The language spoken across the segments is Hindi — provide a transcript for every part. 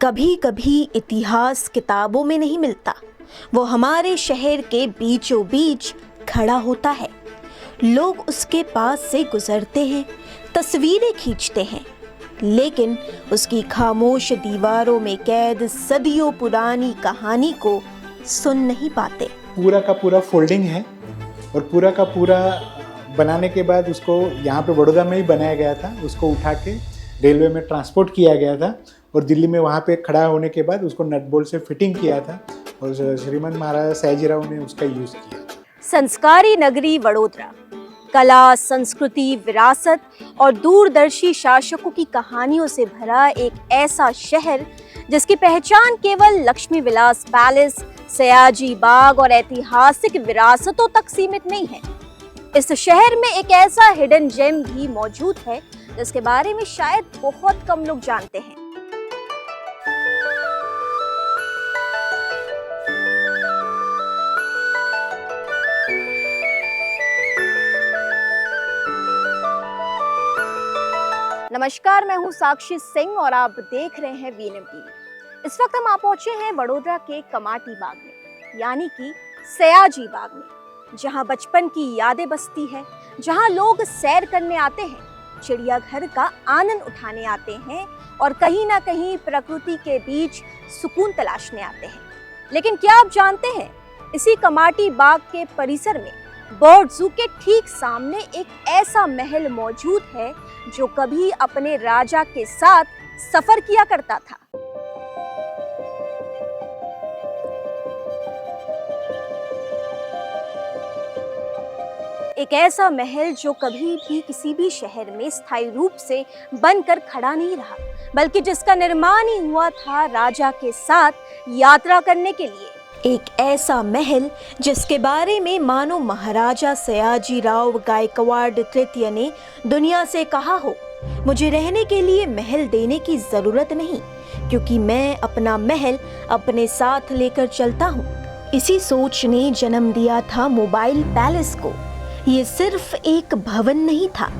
कभी कभी इतिहास किताबों में नहीं मिलता, वो हमारे शहर के बीचों बीच खड़ा होता है। लोग उसके पास से गुजरते हैं, तस्वीरें खींचते हैं, लेकिन उसकी खामोश दीवारों में कैद सदियों पुरानी कहानी को सुन नहीं पाते। पूरा का पूरा फोल्डिंग है और पूरा का पूरा बनाने के बाद उसको यहाँ पे बड़ौदा में ही बनाया गया था। उसको उठा के रेलवे में ट्रांसपोर्ट किया गया था और दिल्ली में वहाँ पे खड़ा होने के बाद उसको नट बोल्ट से फिटिंग किया था और श्रीमंत महाराजा सयाजीराव ने उसका यूज़ किया। संस्कारी नगरी वडोदरा कला, संस्कृति, विरासत और दूरदर्शी शासकों की कहानियों से भरा एक ऐसा शहर जिसकी पहचान केवल लक्ष्मी विलास पैलेस, सयाजी बाग और ऐतिहासिक विरासतों तक सीमित नहीं है। इस शहर में एक ऐसा हिडन जेम भी मौजूद है जिसके बारे में शायद बहुत कम लोग जानते हैं। नमस्कार, मैं हूं साक्षी सिंह और आप देख रहे हैं वीएनएम टीवी। इस वक्त हम आ पहुंचे हैं वडोदरा के कमाटी बाग में, यानी कि सयाजी बाग में, जहां बचपन की यादें बसती है, जहां लोग सैर करने आते हैं, चिड़ियाघर का आनंद उठाने आते हैं और कहीं ना कहीं प्रकृति के बीच सुकून तलाशने आते हैं। लेकिन क्या आप जानते हैं, इसी कमाटी बाग के परिसर में बर्ड जू के ठीक सामने एक ऐसा महल मौजूद है जो कभी अपने राजा के साथ सफर किया करता था। एक ऐसा महल जो कभी भी किसी भी शहर में स्थायी रूप से बनकर खड़ा नहीं रहा, बल्कि जिसका निर्माण ही हुआ था राजा के साथ यात्रा करने के लिए। एक ऐसा महल जिसके बारे में मानो महाराजा सयाजीराव गायकवाड़ तृतीय ने दुनिया से कहा हो, मुझे रहने के लिए महल देने की जरूरत नहीं, क्योंकि मैं अपना महल अपने साथ लेकर चलता हूँ। इसी सोच ने जन्म दिया था मोबाइल पैलेस को। ये सिर्फ एक भवन नहीं था,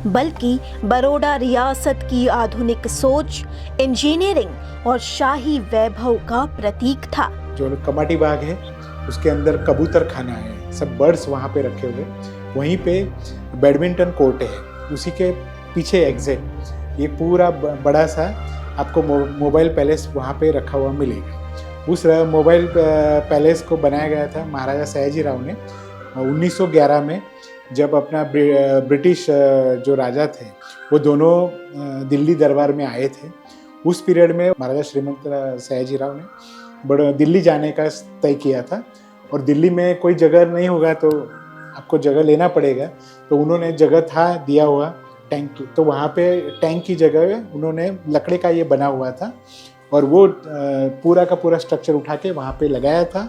बल्कि बड़ौदा रियासत की आधुनिक सोच, इंजीनियरिंग और शाही वैभव का प्रतीक था। जो कमाटी बाग है उसके अंदर कबूतर खाना है, सब बर्ड्स वहाँ पे रखे हुए। वहीं पे बैडमिंटन कोर्ट है, उसी के पीछे एग्जैक्ट ये पूरा बड़ा सा आपको मोबाइल पैलेस वहाँ पे रखा हुआ मिलेगा। उस मोबाइल पैलेस को बनाया गया था महाराजा सयाजीराव ने 1911 में, जब अपना ब्रिटिश जो राजा थे वो दोनों दिल्ली दरबार में आए थे। उस पीरियड में महाराजा श्रीमंत सयाजीराव ने दिल्ली जाने का तय किया था और दिल्ली में कोई जगह नहीं होगा तो आपको जगह लेना पड़ेगा, तो उन्होंने जगह था दिया हुआ टैंक, तो वहाँ पे टैंक की जगह उन्होंने लकड़े का ये बना हुआ था और वो पूरा का पूरा स्ट्रक्चर उठा के वहाँ पे लगाया था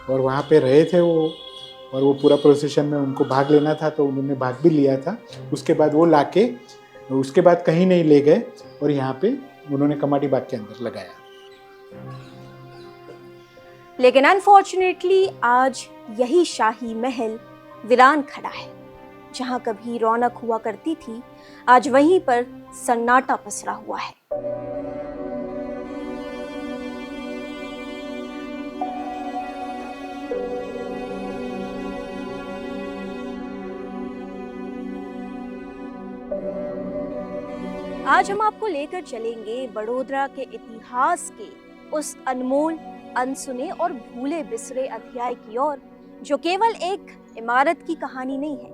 और वहाँ पे रहे थे वो, और वो पूरा प्रोसेशन में उनको भाग लेना था तो उन्होंने भाग भी लिया था। उसके बाद वो लाके उसके बाद कहीं नहीं ले गए और यहाँ पे उन्होंने कमाटी बाग के अंदर लगाया। लेकिन अनफॉर्चुनेटली आज यही शाही महल वीरान खड़ा है। जहां कभी रौनक हुआ करती थी, आज वहीं पर सन्नाटा पसरा हुआ है। आज हम आपको लेकर चलेंगे बड़ोदरा के इतिहास के उस अनमोल, अनसुने और भूले बिसरे अध्याय की ओर, जो केवल एक इमारत की कहानी नहीं है,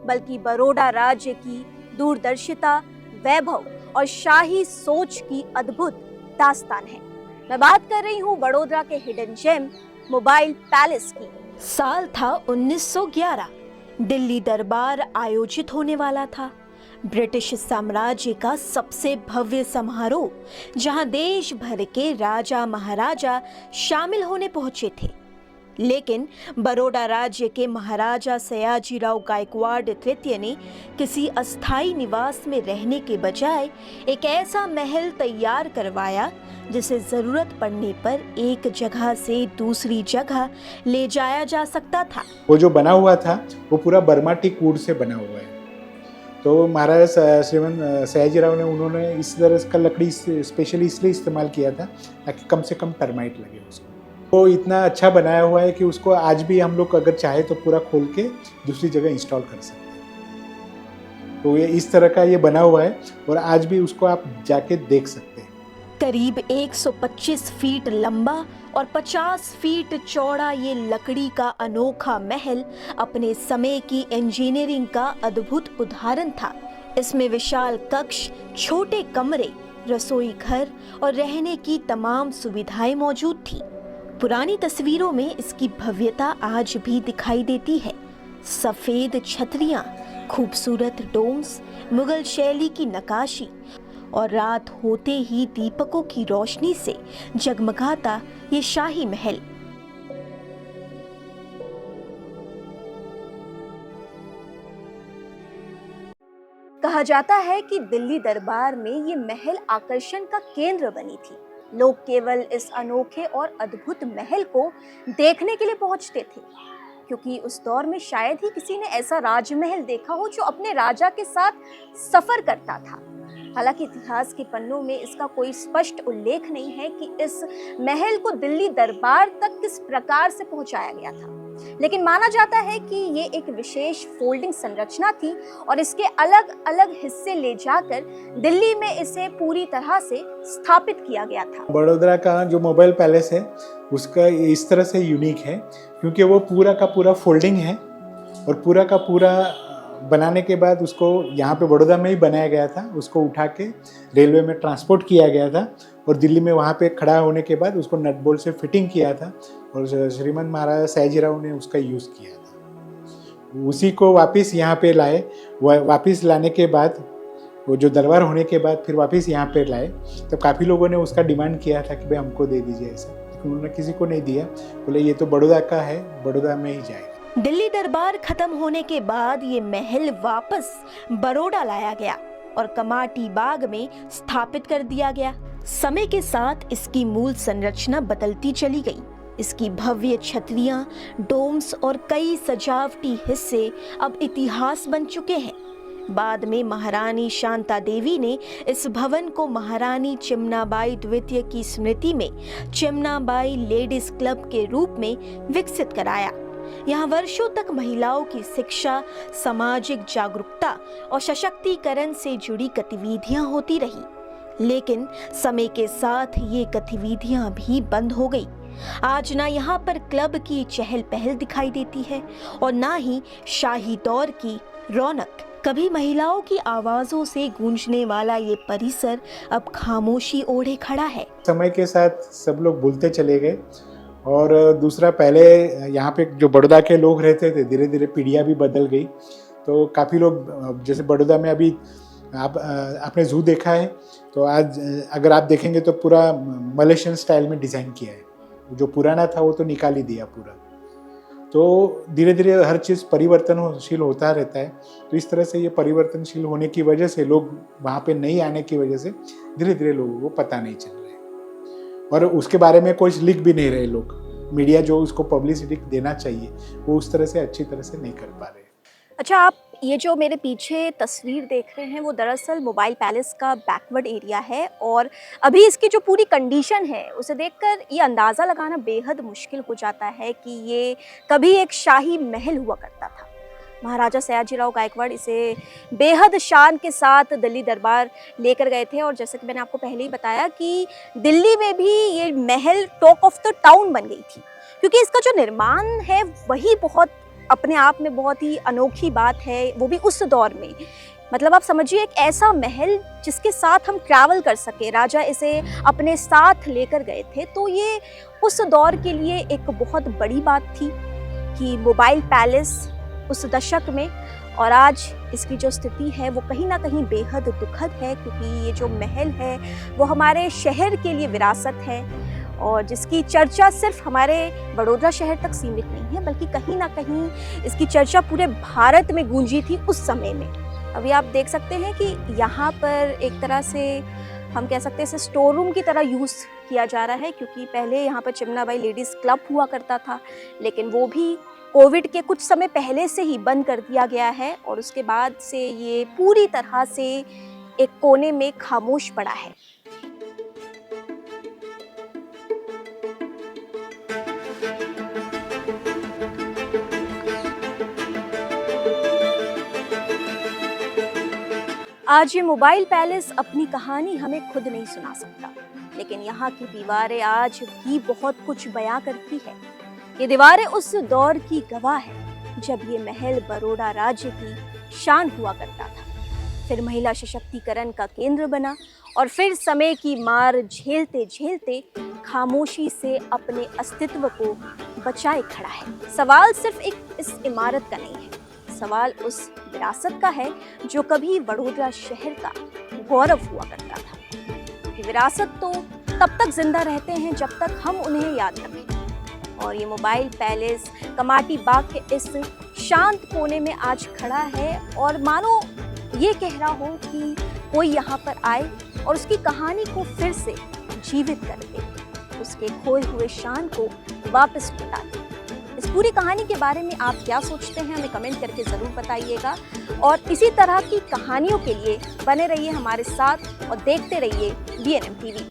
बल्कि बड़ौदा राज्य की दूरदर्शिता, वैभव और शाही सोच की अद्भुत दास्तान है। मैं बात कर रही हूँ बड़ौदरा के हिडन जेम मोबाइल पैलेस की। साल था 1911। दिल्ली दरबार आयोजित होने वाला था, ब्रिटिश साम्राज्य का सबसे भव्य समारोह, जहां देश भर के राजा महाराजा शामिल होने पहुंचे थे। लेकिन बड़ौदा राज्य के महाराजा सयाजीराव गायकवाड़ तृतीय ने किसी अस्थायी निवास में रहने के बजाय एक ऐसा महल तैयार करवाया जिसे जरूरत पड़ने पर एक जगह से दूसरी जगह ले जाया जा सकता था। वो जो बना हुआ था वो पूरा बर्मा टीक वुड से बना हुआ है। तो महाराज श्रीमंत सयाजीराव ने उन्होंने इस तरह का लकड़ी स्पेशली इसलिए इस्तेमाल किया था ताकि कम से कम टर्माइट लगे उसको। वो इतना अच्छा बनाया हुआ है कि उसको आज भी हम लोग अगर चाहे तो पूरा खोल के दूसरी जगह इंस्टॉल कर सकते हैं। तो ये इस तरह का ये बना हुआ है और आज भी उसको आप जाके देख सकते हैं। करीब 125 फीट लंबा और 50 फीट चौड़ा ये लकड़ी का अनोखा महल अपने समय की इंजीनियरिंग का अद्भुत उदाहरण था। इसमें विशाल कक्ष, छोटे कमरे, रसोई घर और रहने की तमाम सुविधाएं मौजूद थी। पुरानी तस्वीरों में इसकी भव्यता आज भी दिखाई देती है। सफेद छतरियां, खूबसूरत डोम्स, मुगल शैली की नक्काशी और रात होते ही दीपकों की रोशनी से जगमगाता ये शाही महल। कहा जाता है कि दिल्ली दरबार में ये महल आकर्षण का केंद्र बनी थी। लोग केवल इस अनोखे और अद्भुत महल को देखने के लिए पहुंचते थे, क्योंकि उस दौर में शायद ही किसी ने ऐसा राजमहल देखा हो जो अपने राजा के साथ सफर करता था। हालांकि इतिहास के पन्नों में इसका कोई स्पष्ट उल्लेख नहीं है कि इस महल को दिल्ली दरबार तक किस प्रकार से पहुंचाया गया था, लेकिन माना जाता है कि ये एक विशेष फोल्डिंग संरचना थी और इसके अलग अलग हिस्से ले जाकर दिल्ली में इसे पूरी तरह से स्थापित किया गया था। बड़ोदरा का जो मोबाइल पैलेस है उसका इस तरह से यूनिक है क्योंकि वो पूरा का पूरा फोल्डिंग है और पूरा का पूरा बनाने के बाद उसको यहाँ पे बड़ौदा में ही बनाया गया था। उसको उठा के रेलवे में ट्रांसपोर्ट किया गया था और दिल्ली में वहाँ पे खड़ा होने के बाद उसको नट बोल्ट से फिटिंग किया था और श्रीमंत महाराजा सयाजीराव ने उसका यूज़ किया था। उसी को वापस यहाँ पे लाए। वापस लाने के बाद वो जो दरबार होने के बाद फिर वापस यहाँ पे लाए, तो काफ़ी लोगों ने उसका डिमांड किया था कि भाई हमको दे दीजिए ऐसा, लेकिन उन्होंने किसी को नहीं दिया। बोले ये तो बड़ौदा का है, बड़ौदा में ही जाएगा। दिल्ली दरबार खत्म होने के बाद ये महल वापस बड़ौदा लाया गया और कमाटी बाग में स्थापित कर दिया गया। समय के साथ इसकी मूल संरचना बदलती चली गई। इसकी भव्य छतरियां, डोम्स और कई सजावटी हिस्से अब इतिहास बन चुके हैं। बाद में महारानी शांता देवी ने इस भवन को महारानी चिमनाबाई द्वितीय की स्मृति में चिमनाबाई लेडीज क्लब के रूप में विकसित कराया। यहाँ वर्षों तक महिलाओं की शिक्षा, सामाजिक जागरूकता और सशक्तिकरण से जुड़ी गतिविधियां होती रही, लेकिन समय के साथ ये गतिविधियां भी बंद हो गई। आज ना यहाँ पर क्लब की चहल पहल दिखाई देती है और ना ही शाही दौर की रौनक। कभी महिलाओं की आवाजों से गूंजने वाला ये परिसर अब खामोशी ओढ़े खड़ा है। समय के साथ सब लोग भूलते चले गए और दूसरा, पहले यहाँ पे जो बड़ौदा के लोग रहते थे, धीरे धीरे पीढ़ियाँ भी बदल गई। तो काफ़ी लोग, जैसे बड़ौदा में अभी आपने जू देखा है, तो आज अगर आप देखेंगे तो पूरा मलेशियन स्टाइल में डिज़ाइन किया है। जो पुराना था वो तो निकाल ही दिया पूरा। तो धीरे धीरे हर चीज़ परिवर्तनशील होता रहता है। तो इस तरह से ये परिवर्तनशील होने की वजह से, लोग वहाँ पे नहीं आने की वजह से धीरे धीरे लोगों को पता नहीं चल रहा है और उसके बारे में कुछ लिख भी नहीं रहे लोग। मीडिया जो उसको पब्लिसिटी देना चाहिए वो उस तरह से अच्छी तरह से नहीं कर पा रहे। अच्छा, आप ये जो मेरे पीछे तस्वीर देख रहे हैं वो दरअसल मोबाइल पैलेस का बैकवर्ड एरिया है और अभी इसकी जो पूरी कंडीशन है उसे देखकर ये अंदाज़ा लगाना बेहद मुश्किल हो जाता है कि ये कभी एक शाही महल हुआ करता था। महाराजा सयाजीराव गायकवाड़ इसे बेहद शान के साथ दिल्ली दरबार लेकर गए थे और जैसे कि मैंने आपको पहले ही बताया कि दिल्ली में भी ये महल टॉक ऑफ द टाउन बन गई थी, क्योंकि इसका जो निर्माण है वही बहुत अपने आप में बहुत ही अनोखी बात है, वो भी उस दौर में। मतलब आप समझिए, एक ऐसा महल जिसके साथ हम ट्रैवल कर सके, राजा इसे अपने साथ लेकर गए थे, तो ये उस दौर के लिए एक बहुत बड़ी बात थी कि मोबाइल पैलेस उस दशक में, और आज इसकी जो स्थिति है वो कहीं ना कहीं बेहद दुखद है, क्योंकि ये जो महल है वो हमारे शहर के लिए विरासत है और जिसकी चर्चा सिर्फ हमारे बड़ौदा शहर तक सीमित नहीं है, बल्कि कहीं ना कहीं इसकी चर्चा पूरे भारत में गूंजी थी उस समय में। अभी आप देख सकते हैं कि यहाँ पर एक तरह से हम कह सकते हैं इसे स्टोर रूम की तरह यूज़ किया जा रहा है, क्योंकि पहले यहाँ पर चिमनाबाई लेडीज़ क्लब हुआ करता था, लेकिन वो भी कोविड के कुछ समय पहले से ही बंद कर दिया गया है और उसके बाद से ये पूरी तरह से एक कोने में खामोश पड़ा है। आज ये मोबाइल पैलेस अपनी कहानी हमें खुद नहीं सुना सकता, लेकिन यहाँ की दीवारें आज भी बहुत कुछ बयां करती है। ये दीवारें उस दौर की गवाह है जब ये महल बड़ौदा राज्य की शान हुआ करता था, फिर महिला सशक्तिकरण का केंद्र बना और फिर समय की मार झेलते झेलते खामोशी से अपने अस्तित्व को बचाए खड़ा है। सवाल सिर्फ इस इमारत का नहीं है, सवाल उस विरासत का है जो कभी बड़ौदा शहर का गौरव हुआ करता था। ये विरासत तो तब तक जिंदा रहते हैं जब तक हम उन्हें याद रखें, और ये मोबाइल पैलेस कमाटी बाग के इस शांत कोने में आज खड़ा है और मानो ये कह रहा हो कि कोई यहाँ पर आए और उसकी कहानी को फिर से जीवित कर दे, उसके खोए हुए शान को वापस लौटा दे। इस पूरी कहानी के बारे में आप क्या सोचते हैं, हमें कमेंट करके ज़रूर बताइएगा, और इसी तरह की कहानियों के लिए बने रहिए हमारे साथ और देखते रहिए VNM TV।